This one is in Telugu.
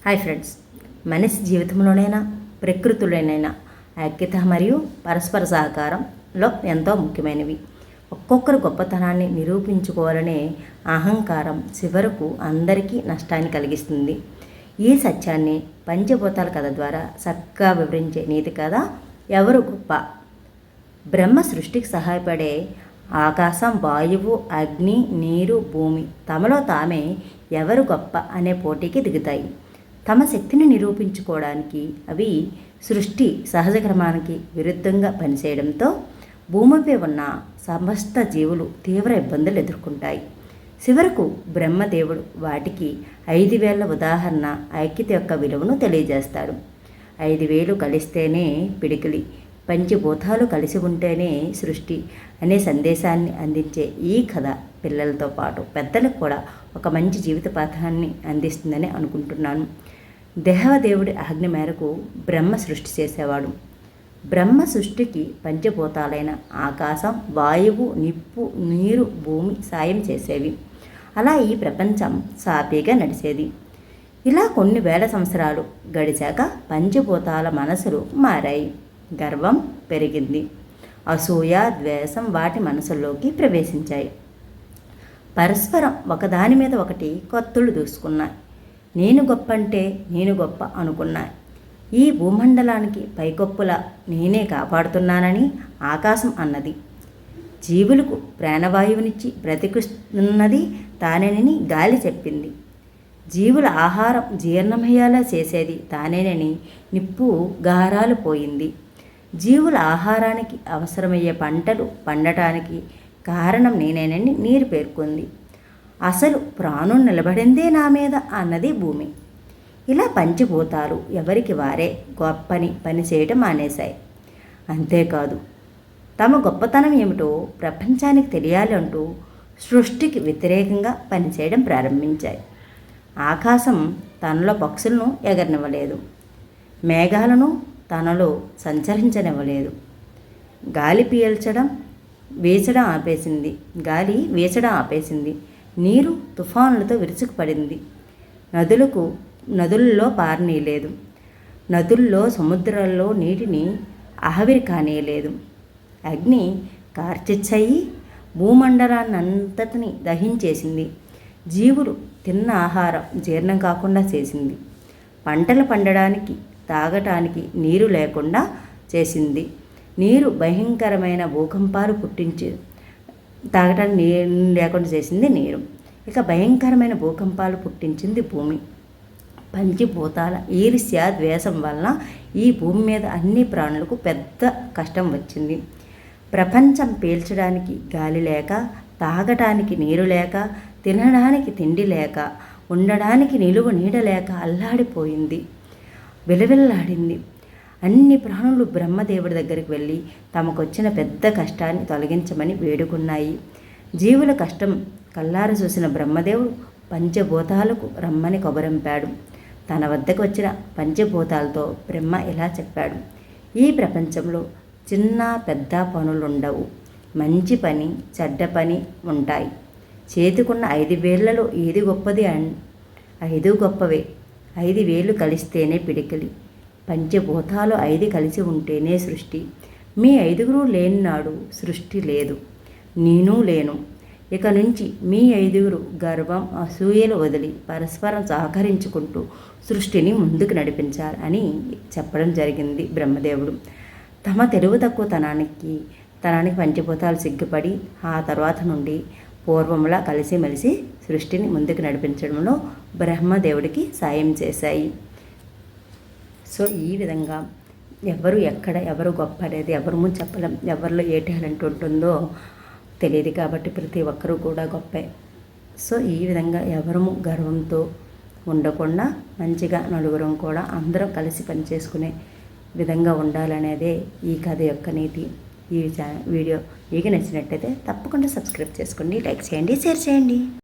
హాయ్ ఫ్రెండ్స్, మనిషి జీవితంలోనైనా ప్రకృతిలోనైనా ఐక్యత మరియు పరస్పర సహకారంలో ఎంతో ముఖ్యమైనవి. ఒక్కొక్కరు గొప్పతనాన్ని నిరూపించుకోవాలనే అహంకారం చివరకు అందరికీ నష్టాన్ని కలిగిస్తుంది. ఈ సత్యాన్ని పంచభూతాల కథ ద్వారా చక్కగా వివరించే నీతి కథ ఎవరు గొప్ప. బ్రహ్మ సృష్టికి సహాయపడే ఆకాశం, వాయువు, అగ్ని, నీరు, భూమి తమలో తామే ఎవరు గొప్ప అనే పోటీకి దిగుతాయి. తమ శక్తిని నిరూపించుకోవడానికి అవి సృష్టి సహజ క్రమానికి విరుద్ధంగా పనిచేయడంతో భూమిపై ఉన్న సమస్త జీవులు తీవ్ర ఇబ్బందులు ఎదుర్కొంటాయి. చివరకు బ్రహ్మదేవుడు వాటికి 5,000 ఉదాహరణ ఐక్యత యొక్క విలువను తెలియజేస్తాడు. 5,000 కలిస్తేనే పిడికిలి, పంచభూతాలు కలిసి ఉంటేనే సృష్టి అనే సందేశాన్ని అందించే ఈ కథ పిల్లలతో పాటు పెద్దలకు కూడా ఒక మంచి జీవిత పాఠాన్ని అందిస్తుందని అనుకుంటున్నాను. దేవదేవుడి ఆజ్ఞ మేరకు బ్రహ్మ సృష్టి చేసేవాడు. బ్రహ్మ సృష్టికి పంచభూతాలైన ఆకాశం, వాయువు, నిప్పు, నీరు, భూమి సాయం చేసేవి. అలా ఈ ప్రపంచం సాఫీగా నడిచేది. ఇలా కొన్ని వేల సంవత్సరాలు గడిచాక పంచభూతాల మనసులు మారాయి. గర్వం పెరిగింది. అసూయ, ద్వేషం వాటి మనసుల్లోకి ప్రవేశించాయి. పరస్పరం ఒకదాని మీద ఒకటి కత్తులు దూసుకున్నాయి. నేను గొప్ప అంటే నేను గొప్ప అనుకున్నాయి. ఈ భూమండలానికి పైకప్పుల నేనే కాపాడుతున్నానని ఆకాశం అన్నది. జీవులకు ప్రాణవాయువునిచ్చి బ్రతికున్నది తానేనని గాలి చెప్పింది. జీవుల ఆహారం జీర్ణమయ్యేలా చేసేది తానేనని నిప్పు గారాలు పోయింది. జీవుల ఆహారానికి అవసరమయ్యే పంటలు పండటానికి కారణం నేనేనని నీరు పేర్కొంది. అసలు ప్రాణం నిలబడిందే నా మీద అన్నది భూమి. ఇలా పంచభూతాలు ఎవరికి వారే గొప్పని పనిచేయటం మానేశాయి. అంతేకాదు, తమ గొప్పతనం ఏమిటో ప్రపంచానికి తెలియాలంటూ సృష్టికి వ్యతిరేకంగా పనిచేయడం ప్రారంభించాయి. ఆకాశం తనలో పక్షులను ఎగరనివ్వలేదు. మేఘాలను తనలో సంచరించనివ్వలేదు. గాలి వీచడం ఆపేసింది. నీరు తుఫానులతో విరుచుకుపడింది. నదుల్లో పారనీయలేదు. నదుల్లో, సముద్రాల్లో నీటిని ఆవిరి కానీయలేదు. అగ్ని కార్చిచ్చయి భూమండలాన్నంతటిని దహించేసింది. జీవులు తిన్న ఆహారం జీర్ణం కాకుండా చేసింది. పంటలు పండడానికి, తాగటానికి నీరు లేకుండా చేసింది. నీరు భయంకరమైన భూకంపాలు తాగటానికి నీరు లేకుండా చేసింది నీరు. ఇక భయంకరమైన భూకంపాలు పుట్టించింది భూమి. పంచభూతాల ఈర్ష్య, ద్వేషం వలన ఈ భూమి మీద అన్ని ప్రాణులకు పెద్ద కష్టం వచ్చింది. ప్రపంచం పీల్చడానికి గాలి లేక, తాగటానికి నీరు లేక, తినడానికి తిండి లేక, ఉండడానికి నిలువ నీడ లేక అల్లాడిపోయింది, విలవిల్లాడింది. అన్ని ప్రాణులు బ్రహ్మదేవుడి దగ్గరికి వెళ్ళి తమకొచ్చిన పెద్ద కష్టాన్ని తొలగించమని వేడుకున్నాయి. జీవుల కష్టం కల్లార చూసిన బ్రహ్మదేవుడు పంచభూతాలకు రమ్మని కబురంపాడు. తన వద్దకు వచ్చిన పంచభూతాలతో బ్రహ్మ ఇలా చెప్పాడు: ఈ ప్రపంచంలో చిన్న పెద్ద పనులుండవు. మంచి పని, చెడ్డ పని ఉంటాయి. చేతికున్న 5 వేళ్లలో ఏది గొప్పది? 5 గొప్పవే. 5 వేలు కలిస్తేనే పిడికిలి. పంచభూతాలు 5 కలిసి ఉంటేనే సృష్టి. మీ 5గురు లేని నాడు సృష్టి లేదు, నేను లేను. ఇక నుంచి మీ 5గురు గర్వం, అసూయలు వదిలి పరస్పరం సహకరించుకుంటూ సృష్టిని ముందుకు నడిపించాలి అని చెప్పడం జరిగింది బ్రహ్మదేవుడు. తమ తెలివి తక్కువతనానికి పంచభూతాలు సిగ్గుపడి ఆ తర్వాత నుండి పూర్వంలా కలిసిమెలిసి సృష్టిని ముందుకు నడిపించడంలో బ్రహ్మదేవుడికి సాయం చేశాయి. సో ఈ విధంగా ఎవరు గొప్ప అనేది ఎవరు ముందు చెప్పలేం. ఎవరిలో ఏ టాలెంట్ ఉంటుందో తెలియదు కాబట్టి ప్రతి ఒక్కరూ కూడా గొప్పే. సో ఈ విధంగా ఎవరము గర్వంతో ఉండకుండా మంచిగా నలుగురం కూడా అందరం కలిసి పనిచేసుకునే విధంగా ఉండాలనేదే ఈ కథ యొక్క నీతి. ఈ వీడియో మీకు నచ్చినట్టయితే తప్పకుండా సబ్స్క్రైబ్ చేసుకోండి, లైక్ చేయండి, షేర్ చేయండి.